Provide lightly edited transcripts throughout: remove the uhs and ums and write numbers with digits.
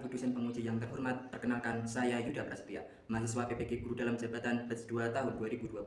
Ibu dosen penguji yang terhormat, perkenalkan saya Yuda Prasetya, mahasiswa PPG Guru Dalam Jabatan batch 2 tahun 2025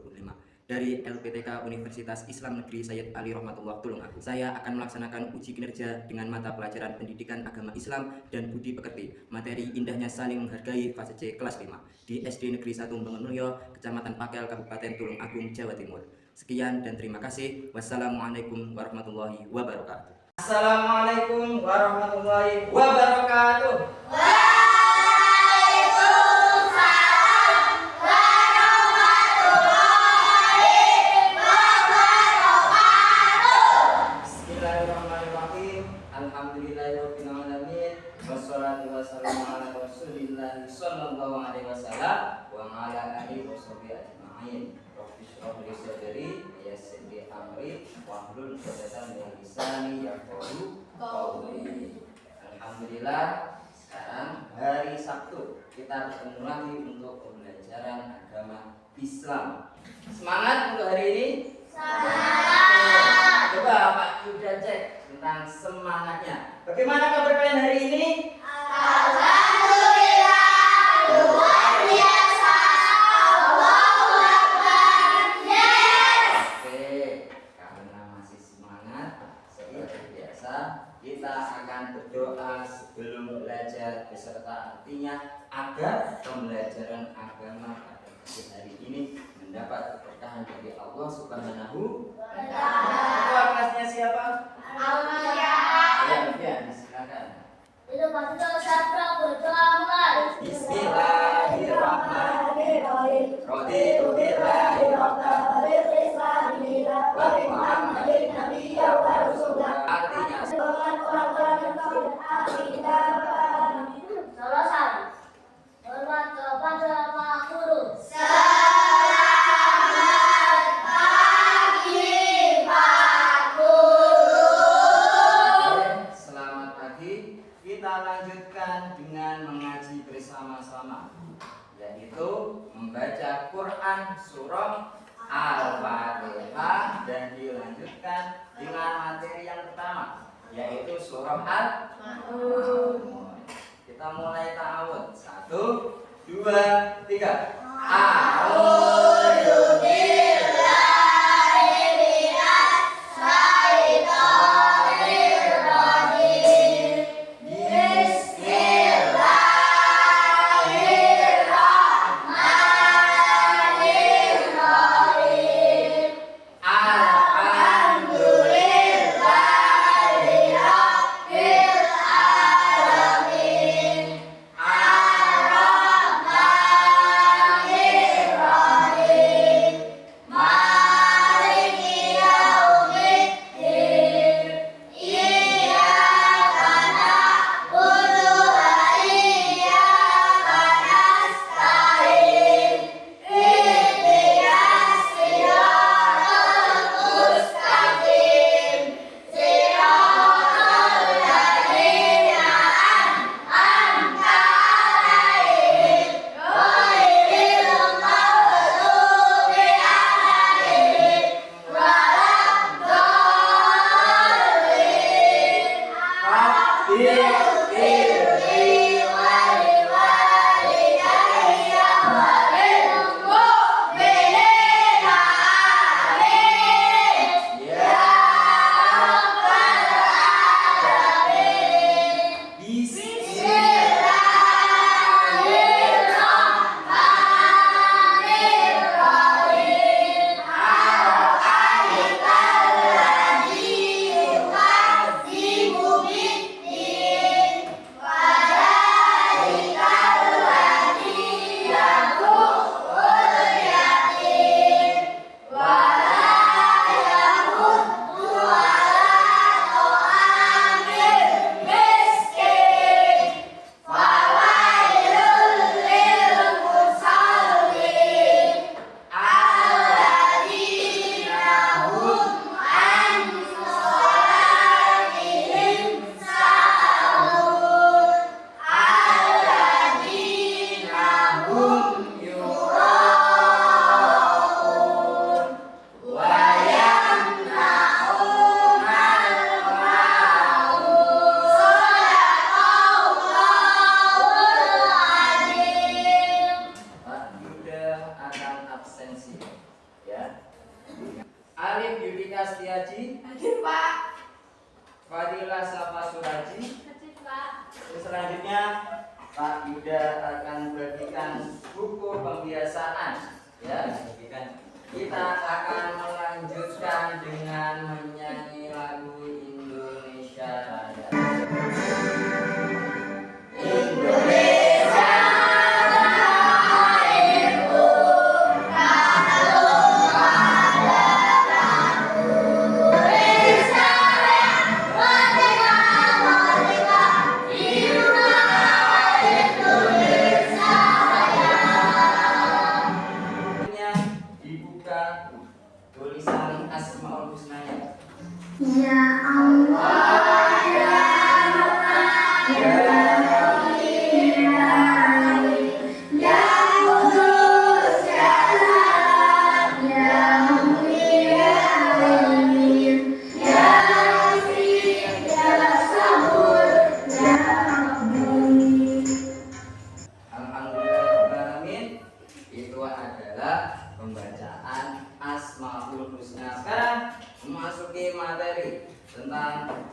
dari LPTK Universitas Islam Negeri Sayyid Ali Rahmatullah Tulungagung. Saya akan melaksanakan uji kinerja dengan mata pelajaran Pendidikan Agama Islam dan Budi Pekerti, materi Indahnya Saling Menghargai fase C kelas 5 di SD Negeri 1 Bangunmulyo, Kecamatan Pakel, Kabupaten Tulungagung, Jawa Timur. Sekian dan terima kasih. Wassalamualaikum warahmatullahi wabarakatuh. Assalamualaikum warahmatullahi wabarakatuh. Waalaikumsalam warahmatullahi wabarakatuh. Bismillahirrahmanirrahim. Alhamdulillahirabbil alamin. Wassalatu wassalamu ala Rasulillah sallallahu alaihi wasallam wa ala alihi washabihi ajmain. Rabbi shrah li sadri wa yassir li amri wahlul 'uqdatam min lisani yafqahu qawli. Alhamdulillah, sekarang hari Sabtu kita bertemu lagi untuk pembelajaran agama Islam. Semangat untuk hari ini? Semangat. Coba Pak Yuda cek tentang semangatnya. Bagaimana kabar kalian hari ini? Alhamdulillah, luar biasa. Allahu Akbar. Yes. Oke, karena masih semangat seperti biasa, kita akan berdoa sebelum belajar beserta artinya agar pembelajaran agama pada pagi hari ini mendapat keberkahan dari Allah Subhanahu wa Ta'ala. Ketua kelasnya siapa? Ya, silakan. Itu pasti sabra berdoa mulai. Bismillahirrahmanirrahim. Raditu billahi rabban wa bi Muhammadin nabiyyan wa rasulah. Artinya Selesai. Hormat kepada Pak Guru. selamat pagi. Kita lanjutkan dengan mengaji bersama-sama, yaitu membaca Quran surah Al-Fatihah dan dilanjutkan dengan materi yang pertama, yaitu surah Al-Mulk. Kita mulai ta'awud. 1, 2, 3. A'udzu billahi minas syaitonir rajim. Bismillahirrahmanirrahim. Alhamdulillahi rabbil alamin. Ar-Rahmanir Rahim. akan bagikan buku pembiasaan ya. Kita akan melanjutkan dengan menyanyi lagu Indonesia Raya. Dibuka tulisan Asmaul Husnanya. Ya Allah ya Rahman ya Rahim ya Qudus ya Salam ya Mu'min ya Alim ya Aziz ya Sabur ya Rabbul. Alhamdulillahirrahmanirrahim. Itu adalah pembacaan Asmaul Husna. Sekarang memasuki materi tentang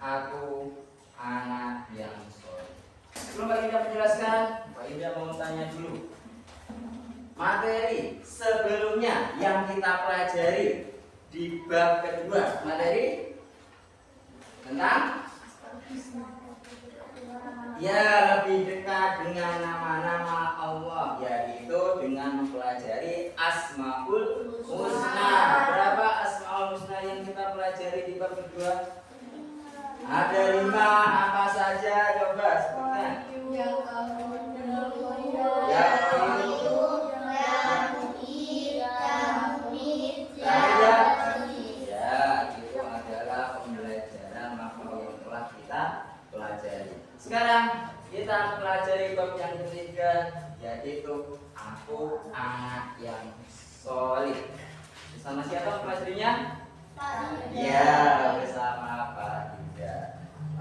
aku anak yang soleh. Sebelum Pak Yuda menjelaskan, Pak Yuda mau tanya dulu. Materi sebelumnya yang kita pelajari di bab kedua, materi tentang ya lebih dekat dengan nama-nama Allah, yaitu dengan mempelajari Asmaul Husna. Berapa Asmaul Husna yang kita pelajari di bab kedua? Ada 5. Apa saja? Coba sebutkan. Ya itu adalah pembelajaran makhluk yang telah kita pelajari. Sekarang kita pelajari bab yang ketiga, yaitu aku anak yang soleh. Bersama siapa pelajarinya? Ya, bersama Pak Yuda.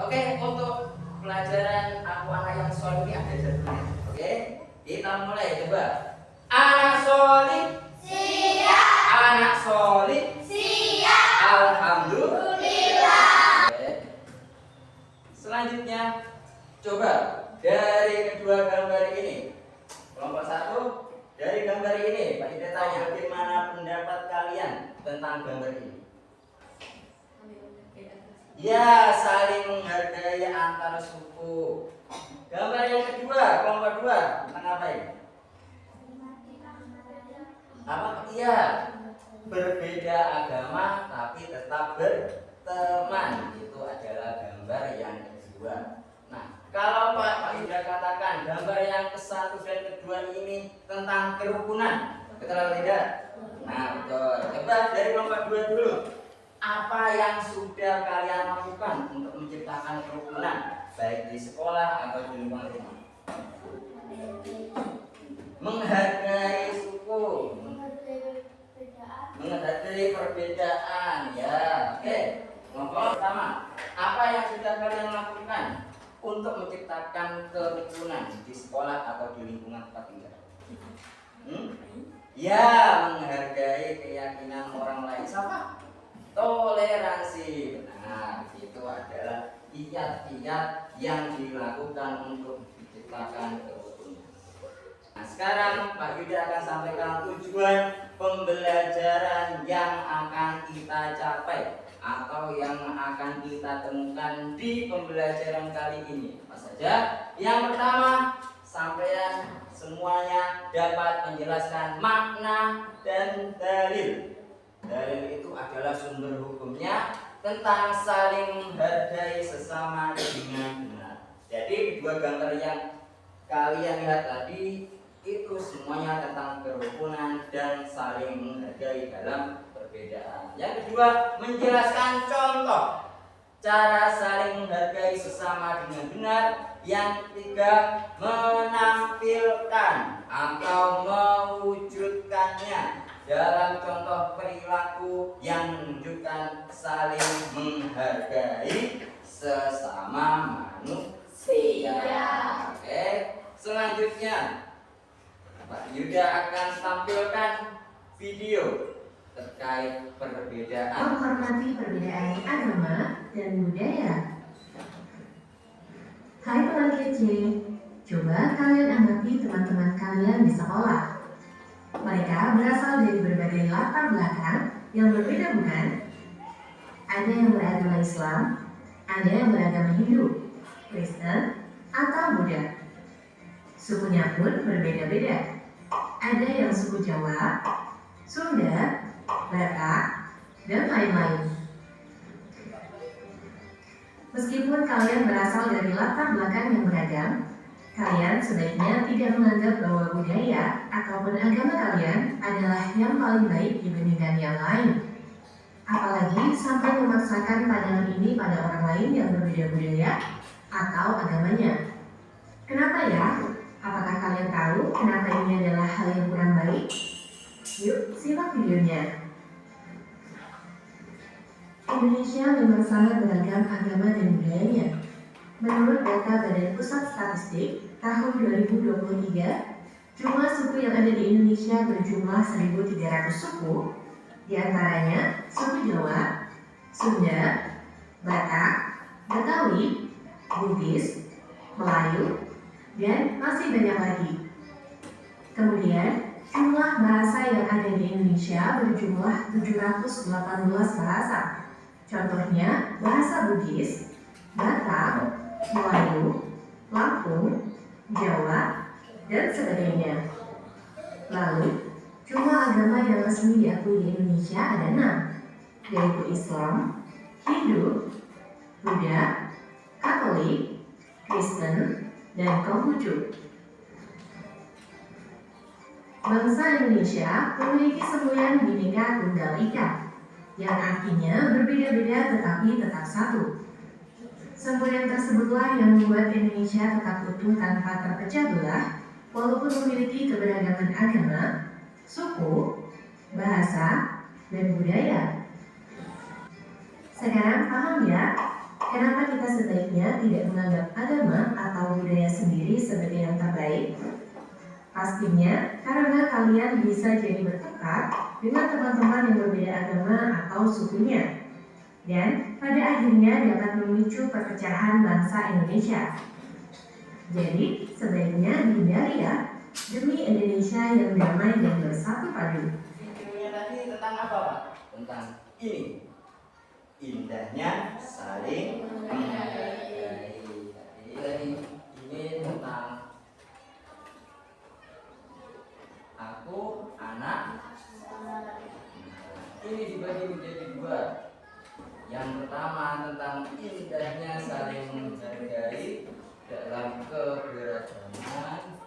Oke, untuk pelajaran aku anak yang soleh ini ada jadwalnya. Oke, kita mulai coba. Anak soleh. Siap. Anak soleh. Siap. Alhamdulillah. Oke. Selanjutnya, coba dari kedua gambar ini. Kelompok 1, dari gambar ini, Pak Yuda tanya bagaimana pendapat kalian tentang gambar ini? Ya, saling menghargai antar suku. Gambar yang kedua, kelompok 2, tentang apa ini? Apa? Iya, berbeda agama tapi tetap berteman. Itu adalah gambar yang kedua. Nah, kalau Pak Yuda katakan gambar yang ke-1 dan kedua ini tentang kerukunan, betul atau tidak? Nah, betul. Coba dari kelompok 2 dulu. Apa yang sudah kalian lakukan untuk menciptakan kerukunan, baik di sekolah atau di lingkungan rumah? Menghargai suku, menghargai perbedaan, ya. Oke. Kelompok pertama, apa yang sudah kalian lakukan untuk menciptakan kerukunan di sekolah atau di lingkungan tempat tinggal? Ya, menghargai keyakinan orang lain. Siapa? Toleransi. Nah, itu adalah kiat-kiat yang dilakukan untuk menciptakan kerukunan. Nah, sekarang Pak Yuda akan sampaikan tujuan pembelajaran yang akan kita capai atau yang akan kita temukan di pembelajaran kali ini. Apa saja? Yang pertama, sampean semuanya dapat menjelaskan makna dan dalil. Dalil itu adalah sumber hukumnya tentang saling menghargai sesama dengan benar. Jadi dua gambar yang kalian lihat tadi itu semuanya tentang kerukunan dan saling menghargai dalam perbedaan. Yang kedua, menjelaskan contoh cara saling menghargai sesama dengan benar. Yang ketiga, menampilkan atau mewujudkannya dalam contoh perilaku yang menunjukkan saling menghargai sesama manusia. Oke, selanjutnya Pak Yuda akan tampilkan video terkait perbedaan. Menghormati perbedaan agama dan budaya. Hai teman kece, Coba kalian amati teman-teman kalian di sekolah. Mereka berasal dari berbagai latar belakang yang berbeda, bukan? Ada yang beragama Islam, ada yang beragama Hindu, Kristen, atau Buddha. Sukunya pun berbeda-beda. Ada yang suku Jawa, Sunda, Batak, dan lain-lain. Meskipun kalian berasal dari latar belakang yang beragam, kalian sebaiknya tidak menganggap bahwa budaya ataupun agama kalian adalah yang paling baik dibandingkan yang lain. Apalagi sampai memaksakan pandangan ini pada orang lain yang berbeda budaya atau agamanya. Kenapa ya? Apakah kalian tahu kenapa ini adalah hal yang kurang baik? Yuk, simak videonya. Indonesia memang sangat beragam agama dan budayanya. Menurut data Badan Pusat Statistik tahun 2023, jumlah suku yang ada di Indonesia berjumlah 1.300 suku, di antaranya suku Jawa, Sunda, Batak, Betawi, Bugis, Melayu, dan masih banyak lagi. Kemudian, jumlah bahasa yang ada di Indonesia berjumlah 718 bahasa. Contohnya, bahasa Bugis, Batak, Melayu, Lampung, Jawa, dan sebagainya. Lalu, jumlah agama yang resmi diakui di Indonesia ada 6, yaitu Islam, Hindu, Buddha, Katolik, Kristen, dan Konghucu. Bangsa Indonesia memiliki semboyan Bhinneka Tunggal Ika, yang artinya berbeda-beda tetapi tetap satu. Semboyan tersebutlah yang membuat Indonesia tetap utuh tanpa terpecah belah, walaupun memiliki keberagaman agama, suku, bahasa, dan budaya. Sekarang paham ya, kenapa kita sebaiknya tidak menganggap agama atau budaya sendiri sebagai yang terbaik? Pastinya karena kalian bisa jadi bertukar dengan teman-teman yang berbeda agama atau sukunya. Dan pada akhirnya dapat memicu perpecahan bangsa Indonesia. Jadi sebaiknya dihindari ya, demi Indonesia yang damai dan bersatu padu. Videonya tadi tentang apa, Pak? Tentang ini. Indahnya saling menghargai. Jadi ini tentang aku, anak. Ini dibagi menjadi 2. Yang pertama tentang indahnya saling menghargai dalam keberagaman.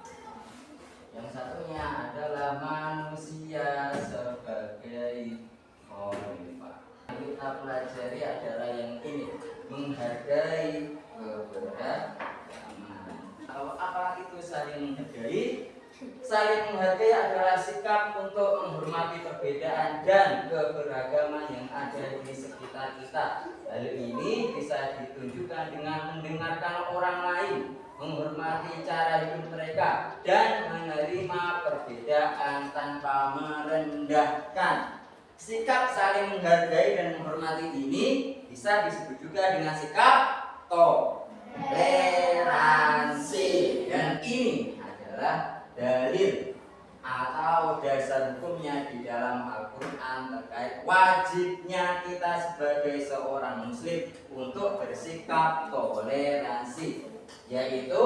Yang satunya adalah manusia sebagai khalifah. Yang kita pelajari adalah yang ini, menghargai keberagaman. Apa itu saling menghargai? Saling menghargai adalah sikap untuk menghormati perbedaan dan keberagaman yang ada di sekitar kita. Hal ini bisa ditunjukkan dengan mendengarkan orang lain, menghormati cara hidup mereka, dan menerima perbedaan tanpa merendahkan. Sikap saling menghargai dan menghormati ini bisa disebut juga dengan sikap toleransi. Dan ini adalah dalil atau dasar hukumnya di dalam Al-Quran terkait wajibnya kita sebagai seorang muslim untuk bersikap toleransi, yaitu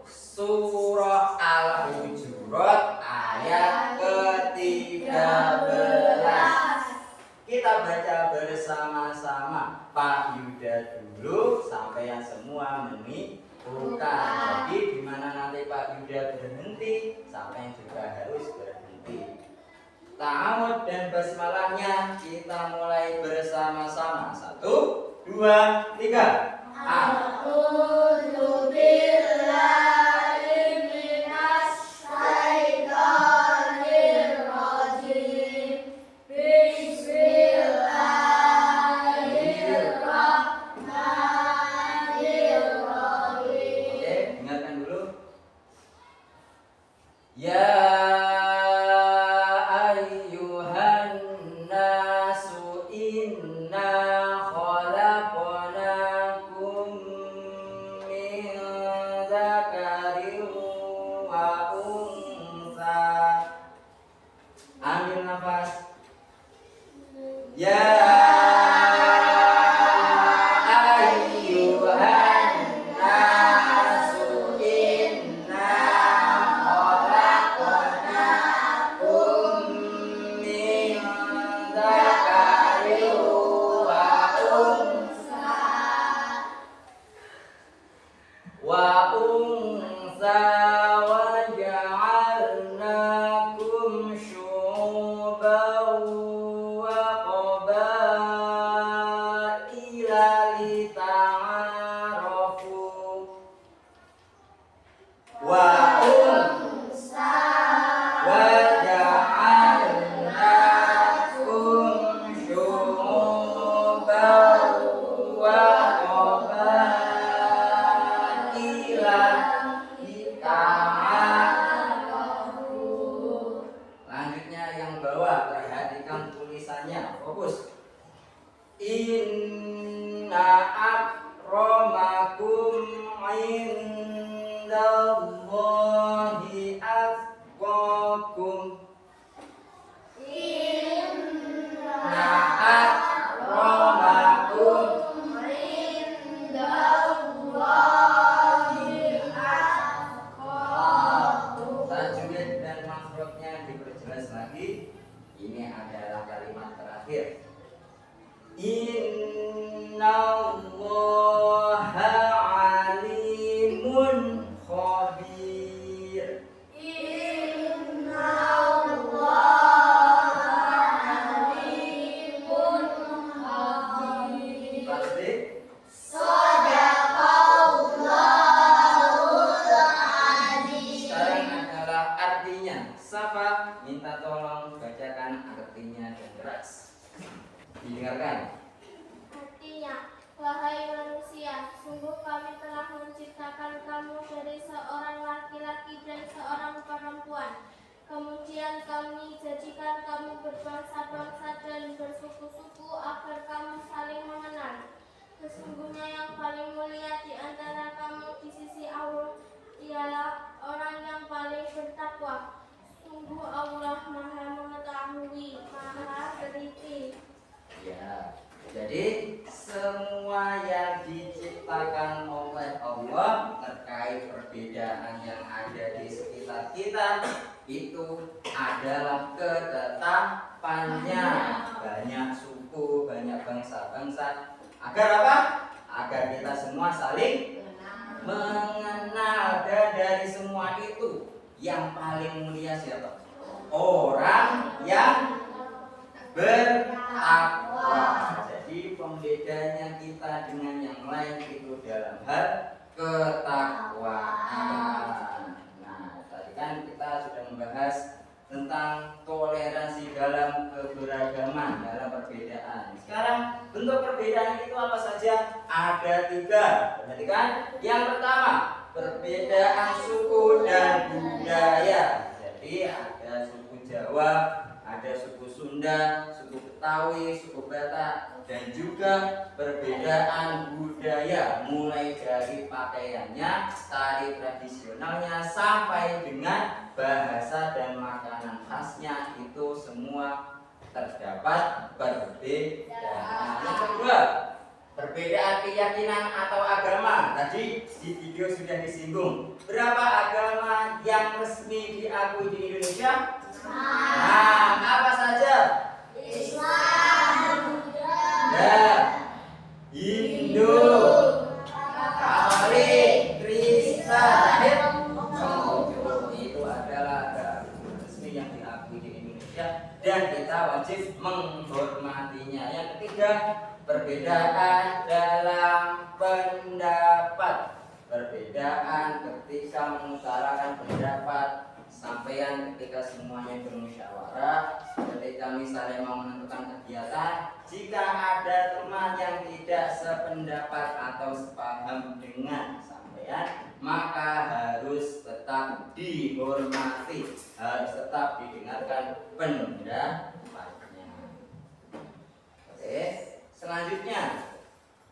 surah Al-Hujurat ayat ke-13. Kita baca bersama-sama, Pak Yuda dulu sampai yang semua bukan. Jadi di mana nanti Pak Yuda berhenti, sampai juga harus berhenti. Ta'awud dan basmalahnya kita mulai bersama-sama. 1, 2, 3. A'udzu billahi minas syaitonir rajim. Bismillahirrahmanirrahim. Oke, ingatkan dulu. Ya ayyuhan nasu inna khalaqnakum min dzakarin akramakum Inna akramakum indallahi atqakum. tajwid dan makhrajnya diperjelas lagi. Ini adalah kalimat terakhir. Innallaha alimun khabir. Innallaha alimun khabir. Pasti Shadaqallahul azim. sekarang adalah artinya. Safa minta tolong bacakan artinya dengan keras. Didengarkan. Artinya, wahai manusia, sungguh kami telah menciptakan kamu dari seorang laki-laki dan seorang perempuan. Kemudian kami jadikan kamu berbangsa-bangsa dan bersuku-suku agar kamu saling mengenal. Sesungguhnya yang paling mulia di antara kamu di sisi Allah ialah orang yang paling bertakwa. Sungguh Allah Maha Mengetahui, Maha Teliti. Ya, jadi semua yang diciptakan oleh Allah terkait perbedaan yang ada di sekitar kita itu adalah ketetapannya. Banyak suku, banyak bangsa-bangsa. Agar apa? Agar kita semua saling mengenal. Dan dari semua itu yang paling mulia siapa? Orang yang bertakwa. Jadi pembedanya kita dengan yang lain itu dalam hal ketakwaan. Nah, tadi kan kita sudah membahas tentang toleransi dalam keberagaman, dalam perbedaan. Sekarang bentuk perbedaan itu apa saja? Ada 3. Perhatikan. Yang pertama, perbedaan suku dan budaya. Jadi ada suku Jawa, ada suku Sunda, suku Betawi, suku Batak, dan juga perbedaan budaya, mulai dari pakaiannya, tari tradisionalnya, sampai dengan bahasa dan makanan khasnya, itu semua terdapat perbedaan. Yang kedua, perbedaan keyakinan atau agama. Tadi di video sudah disinggung. Berapa agama yang resmi diakui di Indonesia? Nah, apa saja? Islam, Ya, Hindu, Katolik, Kristen, itu adalah agama resmi yang diakui di Indonesia dan kita wajib menghormatinya. Yang ketiga, perbedaan dalam pendapat. Perbedaan ketika mengutarakan pendapat. Sampean ketika semuanya bermusyawarah, ketika misalnya mau menentukan kegiatan, jika ada teman yang tidak sependapat atau sepaham dengan sampean, maka harus tetap dihormati, harus tetap didengarkan pendapatnya. Oke, selanjutnya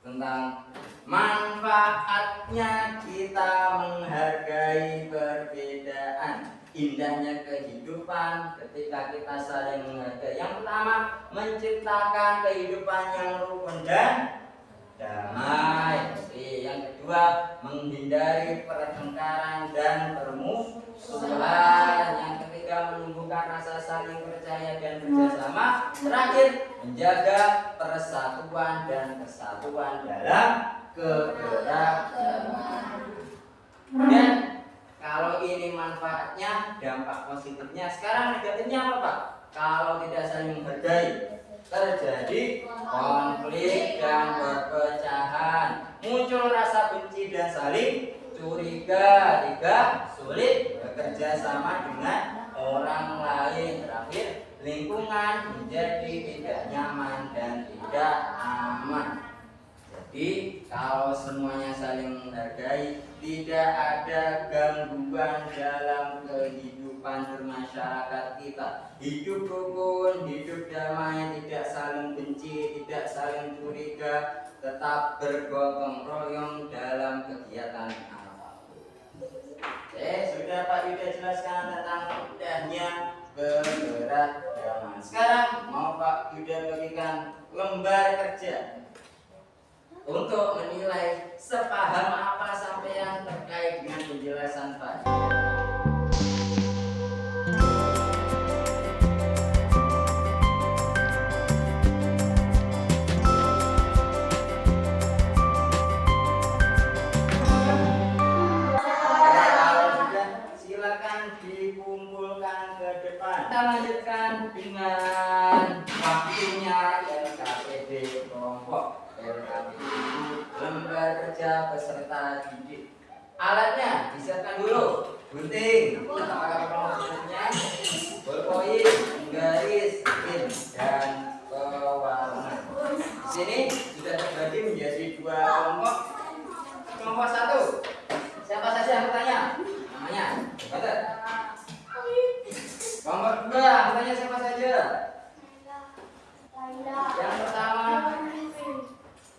tentang manfaatnya kita menghargai perbedaan. Indahnya kehidupan ketika kita saling menghargai. Yang pertama, menciptakan kehidupan yang rukun dan damai. Yang kedua, menghindari pertengkaran dan permusuhan. Yang ketiga, menumbuhkan rasa saling percaya dan bekerjasama. Terakhir, menjaga persatuan dan kesatuan dalam keberagaman. Dan kalau ini manfaatnya, dampak positifnya. Sekarang negatifnya apa, Pak? Kalau tidak saling menghargai, terjadi konflik dan perpecahan, muncul rasa benci dan saling curiga. Tiga, sulit bekerja sama dengan orang lain. Terakhir, lingkungan menjadi tidak nyaman dan tidak aman. Jadi kalau semuanya saling menghargai, tidak ada gangguan dalam kehidupan bermasyarakat kita. Hidup rukun, hidup damai, tidak saling benci, tidak saling curiga, tetap bergotong royong dalam kegiatan apapun. Sudah Pak Yuda jelaskan tentang indahnya keberagaman. Sekarang mau Pak Yuda bagikan lembar kerja untuk menilai sepaham apa sampean terkait dengan penjelasan Pak. Silakan dikumpulkan ke depan. Kita lanjutkan dengan waktunya LKPD kelompok. LKPD itu lembar kerja peserta didik. Alatnya disiapkan dulu. Gunting, apakah kelompoknya, ballpoint, garis, pin, dan pewarna. Di sini sudah terbagi menjadi dua kelompok. Kelompok satu, siapa saja yang bertanya? Namanya, betul. Kelompok dua, bertanya siapa saja? Yang pertama,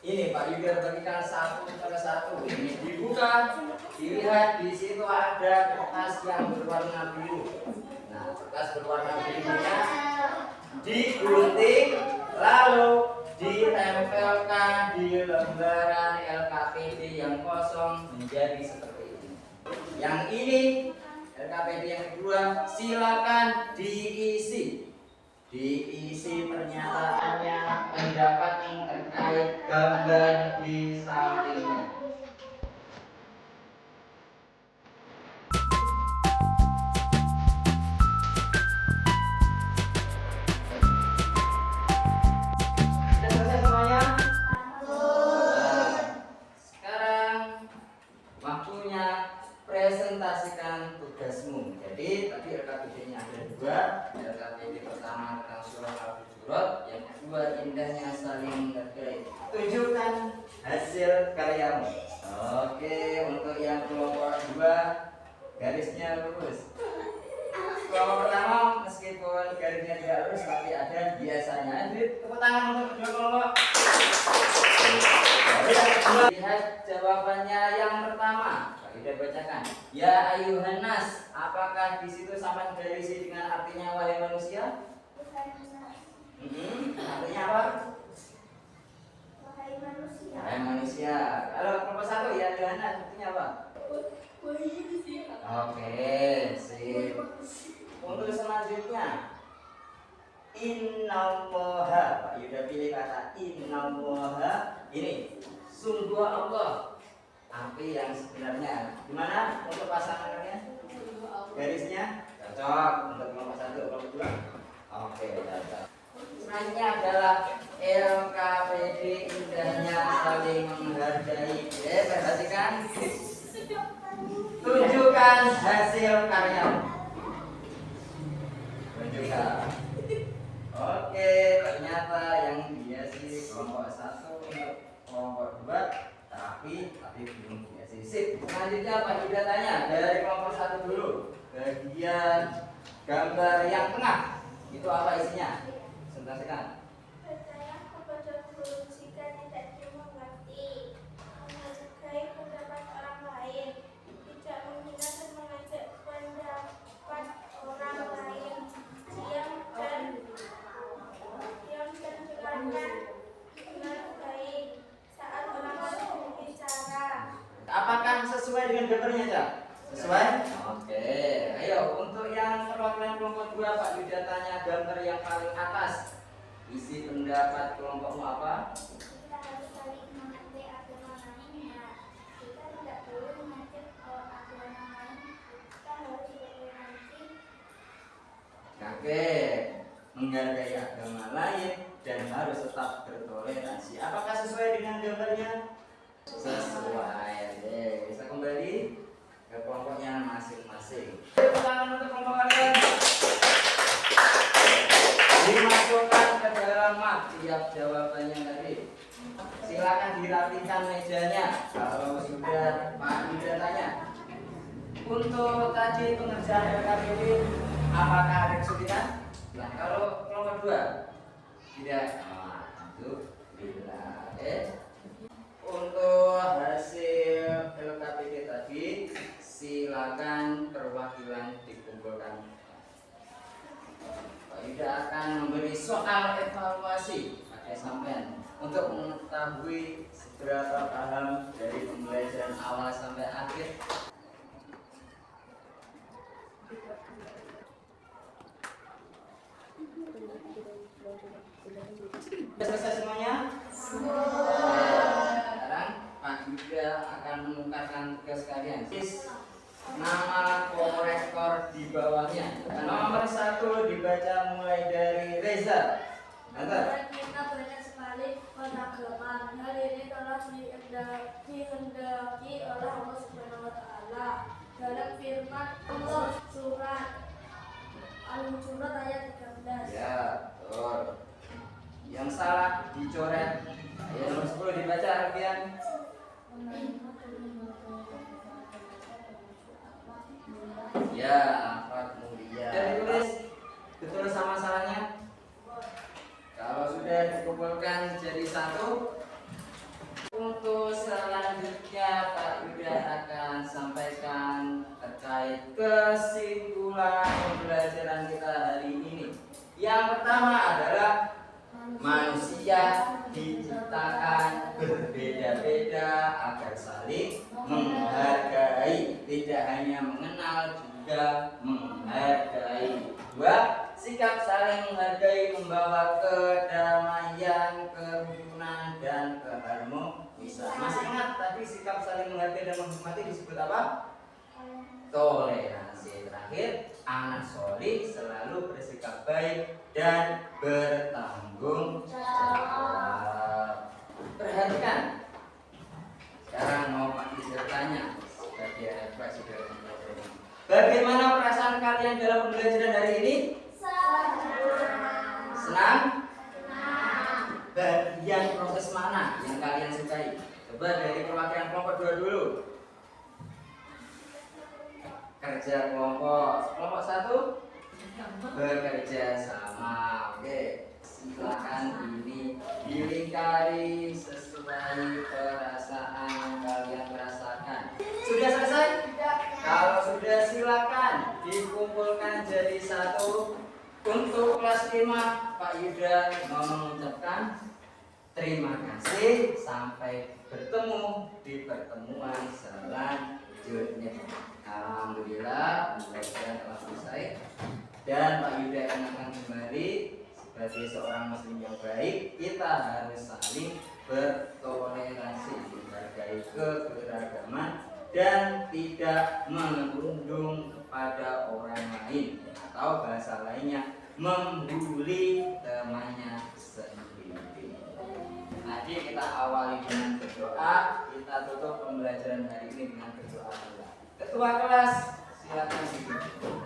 ini Pak Yuda bagikan satu per satu. Ini dibuka, dilihat di situ ada kertas yang berwarna biru. Nah, kertas berwarna birunya digunting, lalu ditempelkan di lembaran LKPD yang kosong menjadi seperti ini. Yang ini LKPD yang kedua, silakan diisi. Diisi pernyataannya, pendapat yang terkait gambar di sampingnya. Sudah selesai semuanya? Nah, sekarang waktunya presentasikan tugasmu. Jadi tadi LKPD-nya ada dua. LKPD pertama tentang surah Al-Hujurat, yang kedua indahnya saling menghargai. Tunjukkan hasil karyamu. Oke, untuk yang kelompok dua garisnya lurus. Kelompok pertama meskipun garisnya tidak lurus tapi ada biasanya. Jadi tepuk tangan untuk kedua kelompok. Lalu yang kedua, lihat jawabannya yang pertama. Kita bacakan. Ya ayuhan nas, apakah di situ sama berisi dengan artinya wahai manusia? Artinya apa? Wahai manusia. Wahai manusia. Kalau kelompok satu ya ayuhan nas artinya apa? Oke, sip. Untuk selanjutnya, innallaha. Pak Yuda pilih kata innallaha. Ini sungguh Allah. Arti yang sebenarnya gimana untuk pasangannya? Garisnya cocok untuk kelompok satu, kelompok dua. Oke, cocok. Selanjutnya adalah LKPD indahnya saling menghargai. Perhatikan. Tunjukkan hasil karya. Tunjukkan. Oke, ternyata yang dihiasi kelompok satu untuk kelompok dua. Tapi belum dihiasi. Sip. Selanjutnya Pak Yuda tanya dari kelompok satu dulu. Bagian gambar yang tengah itu apa isinya? Presentasikan. Percaya kepada guru jika tidak dimengerti, menghargai pendapat orang lain, tidak menghina dan mengajak pendapat orang lain, diam dan berpandang dengan baik saat orang lain berbicara. Apakah sesuai dengan gambarnya, Cak? Sesuai? Oke. Ayo, untuk yang perwakilan kelompok 2, Pak Yuda tanya gambar yang paling atas. Isi pendapat kelompokmu apa? Kita harus saling menghargai agama lainnya. Kita tidak boleh mengajak agama lain. Kita harus bertoleransi. Oke. Menghargai agama lain dan harus tetap bertoleransi. Apakah sesuai dengan gambarnya? Sesuai. Bisa kembali ke kelompoknya masing-masing. Tepuk tangan untuk kelompok kalian. Dimasukkan ke dalam map tiap jawabannya tadi. Silakan dirapikan mejanya. Kalau sudah Pak Yuda tanya. Untuk tadi pengerjaan LKPD, apakah ada kesulitan? Nah, kalau kelompok 2 tidak. Alhamdulillah. Untuk hasil LKPD tadi, silakan perwakilan dikumpulkan soal evaluasi pakai sampean untuk mengetahui seberapa paham dari pembelajaran awal sampai akhir. Sudah selesai semuanya? Sekarang Pak Yuda akan menukarkan tugas kalian. Nama korektor di bawahnya. Nomor 1 dibaca mulai dari Reza. Nanti. Kita banyak sekali penagaman. Hal ini telah dikehendaki oleh Allah Subhanahu wa taala dalam firman Allah surat Al-Hujurat ayat 13. Ya, betul. Yang salah dicoret. Ayat nomor 10 dibaca Alfian. Ya, Ahmad Mulia. Sudah ditulis betul sama salahnya? Kalau sudah dikumpulkan jadi satu, untuk selanjutnya Pak Yuda akan sampaikan terkait kesimpulan pembelajaran kita hari ini. Yang pertama adalah manusia diciptakan berbeda-beda agar saling menghargai, tidak hanya mengenal juga menghargai. 2. Sikap saling menghargai membawa kedamaian, kerukunan, dan keharmonisan. Masih ingat tadi sikap saling menghargai dan menghormati disebut apa? Toleransi. Terakhir, anak solih selalu bersikap baik dan bertanggung jawab. Perhatikan. Sekarang mau Pak Isir tanya sebagai refleksi dari pembelajaran. Bagaimana perasaan kalian dalam pembelajaran hari ini? Senang? Bagian proses mana yang kalian sukai? Coba dari perwakilan kelompok 2 dulu. Kerja kelompok. Kelompok 1 bekerja sama. Oke, silakan ini dilingkari sesuai perasaan yang kalian rasakan. Sudah selesai? Kalau sudah silakan dikumpulkan jadi satu. Untuk kelas 5 Pak Yuda mau mengucapkan terima kasih, sampai bertemu di pertemuan selanjutnya. Alhamdulillah pembelajaran telah selesai dan Pak Yuda akan kembali sebagai seorang muslim yang baik. Kita harus saling bertoleransi, menghargai keberagaman dan tidak menundung kepada orang lain, atau bahasa lainnya membuli temannya sendiri. Tadi kita awali dengan berdoa, kita tutup pembelajaran hari ini dengan berdoa pula. Ketua kelas, silakan dipimpin.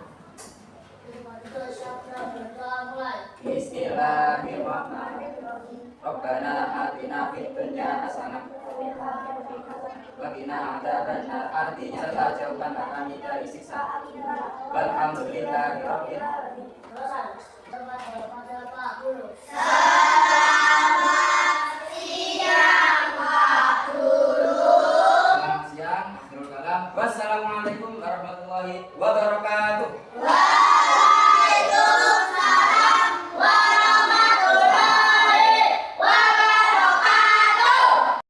Bismillahirrahmanirrahim. Rabbana atina fid dunya hasanah wa qina adzabannar. Artinya serta jauhkanlah kami dari siksa. Walhamdulillahirabbil alamin. Selamat siang, Wassalamualaikum warahmatullahi wabarakatuh.